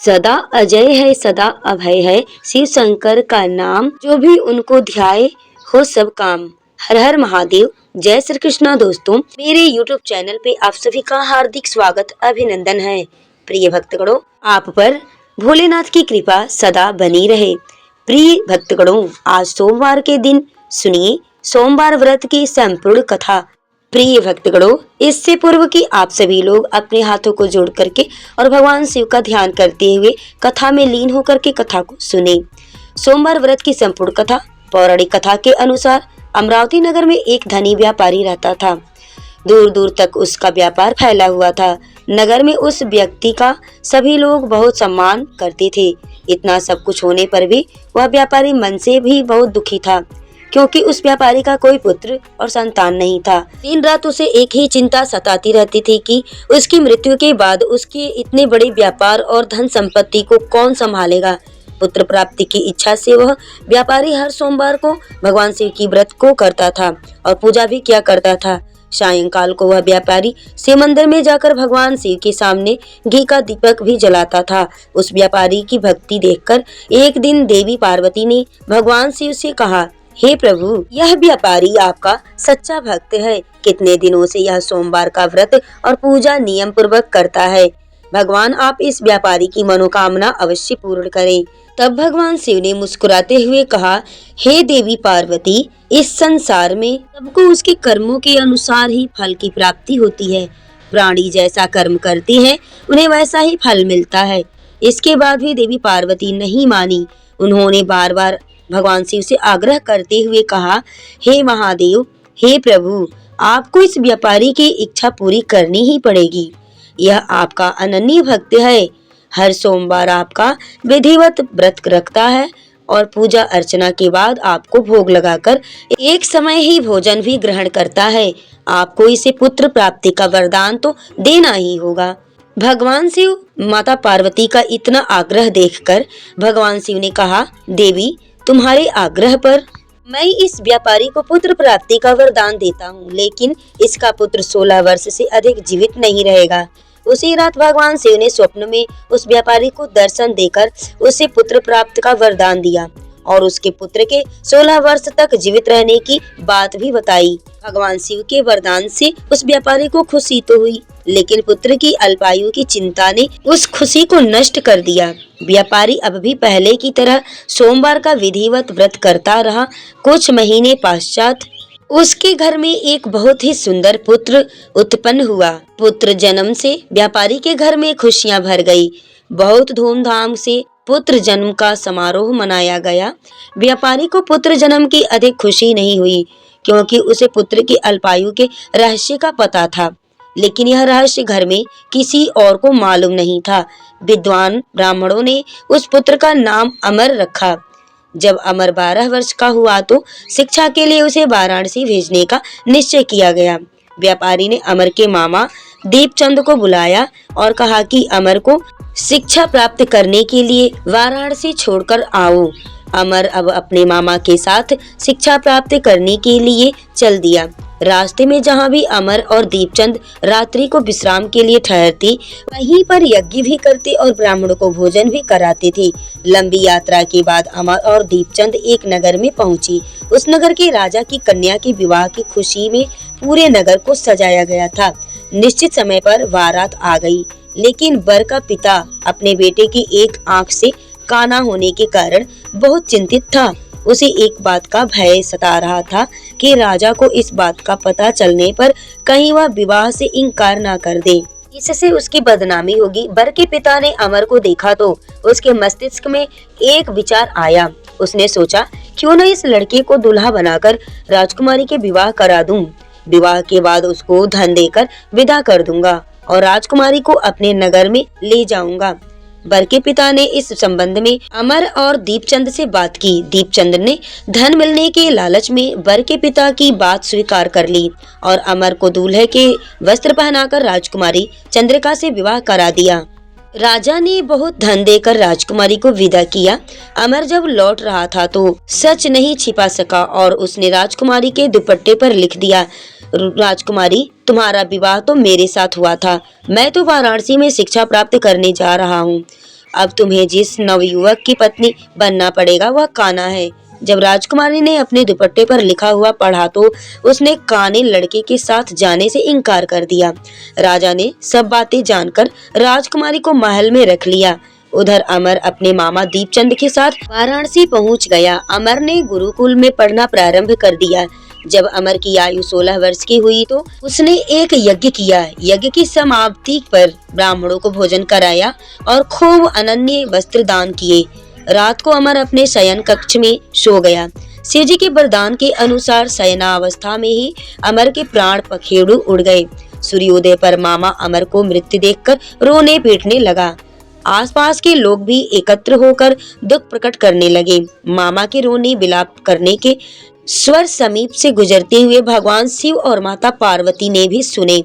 सदा अजय है सदा अभय है शिव शंकर का नाम, जो भी उनको ध्याए हो सब काम। हर हर महादेव। जय श्री कृष्णा। दोस्तों, मेरे YouTube चैनल पे आप सभी का हार्दिक स्वागत अभिनंदन है। प्रिय भक्तगणों, आप पर भोलेनाथ की कृपा सदा बनी रहे। प्रिय भक्तगणों, आज सोमवार के दिन सुनिए सोमवार व्रत की संपूर्ण कथा। प्रिय भक्तगणों, इससे पूर्व कि आप सभी लोग अपने हाथों को जोड़ करके और भगवान शिव का ध्यान करते हुए कथा में लीन होकर के कथा को सुने। सोमवार व्रत की संपूर्ण कथा। पौराणिक कथा के अनुसार अमरावती नगर में एक धनी व्यापारी रहता था। दूर दूर तक उसका व्यापार फैला हुआ था। नगर में उस व्यक्ति का सभी लोग बहुत सम्मान करते थे। इतना सब कुछ होने पर भी वह व्यापारी मन से भी बहुत दुखी था, क्योंकि उस व्यापारी का कोई पुत्र और संतान नहीं था। दिन रात उसे एक ही चिंता सताती रहती थी कि उसकी मृत्यु के बाद उसके इतने बड़े व्यापार और धन संपत्ति को कौन संभालेगा। पुत्र प्राप्ति की इच्छा से वह व्यापारी हर सोमवार को भगवान शिव की व्रत को करता था और पूजा भी किया करता था। सायंकाल को वह व्यापारी शिव मंदिर में जाकर भगवान शिव के सामने घी का दीपक भी जलाता था। उस व्यापारी की भक्ति देखकर एक दिन देवी पार्वती ने भगवान शिव से कहा, हे प्रभु, यह व्यापारी आपका सच्चा भक्त है। कितने दिनों से यह सोमवार का व्रत और पूजा नियम पूर्वक करता है। भगवान आप इस व्यापारी की मनोकामना अवश्य पूर्ण करें। तब भगवान शिव ने मुस्कुराते हुए कहा, हे देवी पार्वती, इस संसार में सबको उसके कर्मों के अनुसार ही फल की प्राप्ति होती है। प्राणी जैसा कर्म करते हैं उन्हें वैसा ही फल मिलता है। इसके बाद भी देवी पार्वती नहीं मानी। उन्होंने बार बार भगवान शिव से आग्रह करते हुए कहा, हे महादेव, हे प्रभु, आपको इस व्यापारी की इच्छा पूरी करनी ही पड़ेगी। यह आपका अनन्य भक्त है। हर सोमवार आपका विधिवत व्रत रखता है और पूजा अर्चना के बाद आपको भोग लगाकर एक समय ही भोजन भी ग्रहण करता है। आपको इसे पुत्र प्राप्ति का वरदान तो देना ही होगा। भगवान शिव माता पार्वती का इतना आग्रह देखकर भगवान शिव ने कहा, देवी, तुम्हारे आग्रह पर मैं इस व्यापारी को पुत्र प्राप्ति का वरदान देता हूँ, लेकिन इसका पुत्र 16 वर्ष से अधिक जीवित नहीं रहेगा। उसी रात भगवान शिव ने स्वप्न में उस व्यापारी को दर्शन देकर उसे पुत्र प्राप्त का वरदान दिया और उसके पुत्र के 16 वर्ष तक जीवित रहने की बात भी बताई। भगवान शिव के वरदान से उस व्यापारी को खुशी तो हुई, लेकिन पुत्र की अल्पायु की चिंता ने उस खुशी को नष्ट कर दिया। व्यापारी अब भी पहले की तरह सोमवार का विधिवत व्रत करता रहा। कुछ महीने पश्चात उसके घर में एक बहुत ही सुंदर पुत्र उत्पन्न हुआ। पुत्र जन्म से व्यापारी के घर में खुशियां भर गई। बहुत धूमधाम से पुत्र जन्म का समारोह मनाया गया। व्यापारी को पुत्र जन्म की अधिक खुशी नहीं हुई, क्योंकि उसे पुत्र की अल्पायु के रहस्य का पता था, लेकिन यह रहस्य घर में किसी और को मालूम नहीं था। विद्वान ब्राह्मणों ने उस पुत्र का नाम अमर रखा। जब अमर 12 वर्ष का हुआ तो शिक्षा के लिए उसे वाराणसी भेजने का निश्चय किया गया। व्यापारी ने अमर के मामा दीपचंद को बुलाया और कहा कि अमर को शिक्षा प्राप्त करने के लिए वाराणसी छोड़कर आओ। अमर अब अपने मामा के साथ शिक्षा प्राप्त करने के लिए चल दिया। रास्ते में जहाँ भी अमर और दीपचंद रात्रि को विश्राम के लिए ठहरते, वहीं पर यज्ञ भी करते और ब्राह्मणों को भोजन भी कराते थे। लंबी यात्रा के बाद अमर और दीपचंद एक नगर में पहुंची। उस नगर के राजा की कन्या के विवाह की खुशी में पूरे नगर को सजाया गया था। निश्चित समय पर बारात आ गई, लेकिन वर का पिता अपने बेटे की एक आंख से काना होने के कारण बहुत चिंतित था। उसे एक बात का भय सता रहा था कि राजा को इस बात का पता चलने पर कहीं वह विवाह से इनकार ना कर दे, इससे उसकी बदनामी होगी। वर के पिता ने अमर को देखा तो उसके मस्तिष्क में एक विचार आया। उसने सोचा, क्यों न इस लड़के को दूल्हा बनाकर राजकुमारी के विवाह करा दूं। विवाह के बाद उसको धन देकर विदा कर दूंगा और राजकुमारी को अपने नगर में ले जाऊंगा। वर के पिता ने इस संबंध में अमर और दीपचंद से बात की। दीपचंद ने धन मिलने के लालच में वर के पिता की बात स्वीकार कर ली और अमर को दूल्हे के वस्त्र पहनाकर राजकुमारी चंद्रिका से विवाह करा दिया। राजा ने बहुत धन देकर राजकुमारी को विदा किया। अमर जब लौट रहा था तो सच नहीं छिपा सका और उसने राजकुमारी के दुपट्टे पर लिख दिया, राजकुमारी, तुम्हारा विवाह तो मेरे साथ हुआ था। मैं तो वाराणसी में शिक्षा प्राप्त करने जा रहा हूँ। अब तुम्हें जिस नवयुवक की पत्नी बनना पड़ेगा वह कान्हा है। जब राजकुमारी ने अपने दुपट्टे पर लिखा हुआ पढ़ा तो उसने काने लड़के के साथ जाने से इनकार कर दिया। राजा ने सब बातें जानकर राजकुमारी को महल में रख लिया। उधर अमर अपने मामा दीपचंद के साथ वाराणसी पहुंच गया। अमर ने गुरुकुल में पढ़ना प्रारंभ कर दिया। जब अमर की आयु 16 वर्ष की हुई तो उसने एक यज्ञ किया। यज्ञ की समाप्ति पर ब्राह्मणों को भोजन कराया और खूब अनन्य वस्त्र दान किए। रात को अमर अपने शयन कक्ष में सो गया। शिव जी के वरदान के अनुसार शयनावस्था में ही अमर के प्राण पखेरु उड़ गए। सूर्योदय पर मामा अमर को मृत्यु देखकर रोने पीटने लगा। आसपास के लोग भी एकत्र होकर दुख प्रकट करने लगे। मामा के रोने विलाप करने के स्वर समीप से गुजरते हुए भगवान शिव और माता पार्वती ने भी सुने।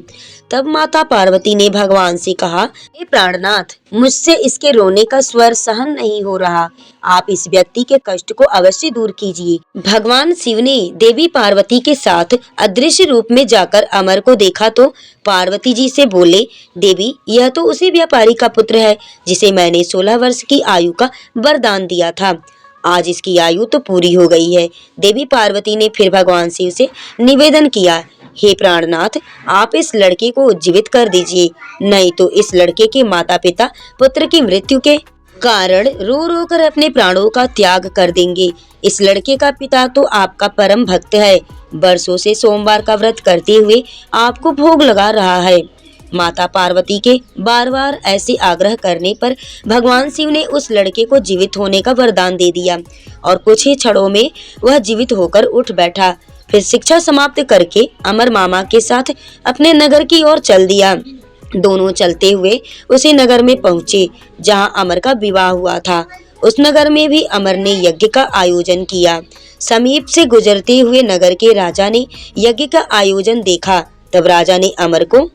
तब माता पार्वती ने भगवान से कहा, हे प्राणनाथ, मुझसे इसके रोने का स्वर सहन नहीं हो रहा। आप इस व्यक्ति के कष्ट को अवश्य दूर कीजिए। भगवान शिव ने देवी पार्वती के साथ अदृश्य रूप में जाकर अमर को देखा तो पार्वती जी से बोले, देवी, यह तो उसी व्यापारी का पुत्र है जिसे मैंने 16 वर्ष की आयु का वरदान दिया था। आज इसकी आयु तो पूरी हो गई है। देवी पार्वती ने फिर भगवान शिव से निवेदन किया, हे प्राणनाथ, आप इस लड़के को जीवित कर दीजिए, नहीं तो इस लड़के के माता पिता पुत्र की मृत्यु के कारण रो रो कर अपने प्राणों का त्याग कर देंगे। इस लड़के का पिता तो आपका परम भक्त है, बरसों से सोमवार का व्रत करते हुए आपको भोग लगा रहा है। माता पार्वती के बार बार ऐसे आग्रह करने पर भगवान शिव ने उस लड़के को जीवित होने का वरदान दे दिया और कुछ ही क्षणों में वह जीवित होकर उठ बैठा। फिर शिक्षा समाप्त करके अमर मामा के साथ अपने नगर की ओर चल दिया। दोनों चलते हुए उसी नगर में पहुंचे जहां अमर का विवाह हुआ था। उस नगर में भी अमर ने यज्ञ का आयोजन किया। समीप से गुजरते हुए नगर के राजा ने यज्ञ का आयोजन देखा। तब राजा ने अमर को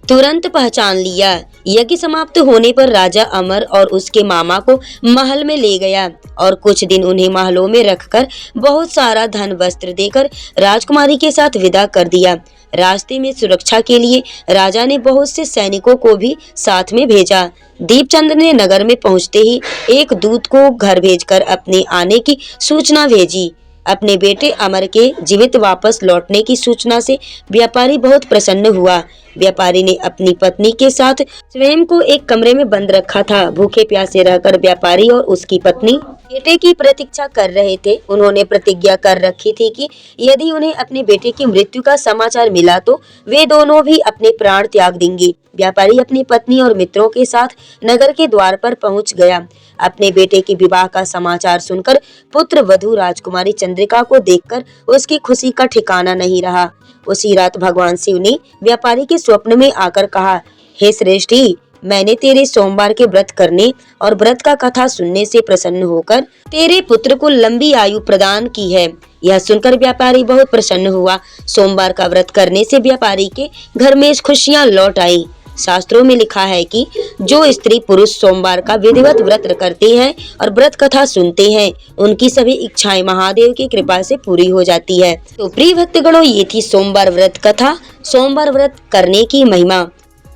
तुरंत पहचान लिया। यज्ञ समाप्त होने पर राजा अमर और उसके मामा को महल में ले गया और कुछ दिन उन्हें महलों में रखकर बहुत सारा धन वस्त्र देकर राजकुमारी के साथ विदा कर दिया। रास्ते में सुरक्षा के लिए राजा ने बहुत से सैनिकों को भी साथ में भेजा। दीपचंद ने नगर में पहुंचते ही एक दूत को घर भेजकर अपने आने की सूचना भेजी। अपने बेटे अमर के जीवित वापस लौटने की सूचना से व्यापारी बहुत प्रसन्न हुआ। व्यापारी ने अपनी पत्नी के साथ स्वयं को एक कमरे में बंद रखा था। भूखे प्यासे रहकर व्यापारी और उसकी पत्नी बेटे की प्रतीक्षा कर रहे थे। उन्होंने प्रतिज्ञा कर रखी थी कि यदि उन्हें अपने बेटे की मृत्यु का समाचार मिला तो वे दोनों भी अपने प्राण त्याग देंगे। व्यापारी अपनी पत्नी और मित्रों के साथ नगर के द्वार पर पहुंच गया। अपने बेटे के विवाह का समाचार सुनकर पुत्र वधू राजकुमारी चंद्रिका को देखकर उसकी खुशी का ठिकाना नहीं रहा। उसी रात भगवान शिव ने व्यापारी के स्वप्न में आकर कहा, हे श्रेष्ठी, मैंने तेरे सोमवार के व्रत करने और व्रत का कथा सुनने से प्रसन्न होकर तेरे पुत्र को लंबी आयु प्रदान की है। यह सुनकर व्यापारी बहुत प्रसन्न हुआ। सोमवार का व्रत करने से व्यापारी के घर में खुशियां लौट आई। शास्त्रों में लिखा है कि जो स्त्री पुरुष सोमवार का विधिवत व्रत करते हैं और व्रत कथा सुनते हैं, उनकी सभी इच्छाएं महादेव की कृपा से पूरी हो जाती है। तो प्रिय भक्तगणों, ये थी सोमवार व्रत कथा, सोमवार व्रत करने की महिमा।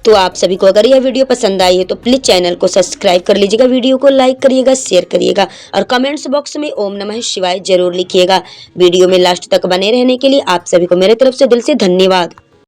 तो आप सभी को अगर यह वीडियो पसंद आई है तो प्लीज चैनल को सब्सक्राइब कर लीजिएगा, वीडियो को लाइक करिएगा, शेयर करिएगा और कमेंट्स बॉक्स में ओम नमः शिवाय जरूर लिखिएगा। वीडियो में लास्ट तक बने रहने के लिए आप सभी को मेरे तरफ से दिल से धन्यवाद।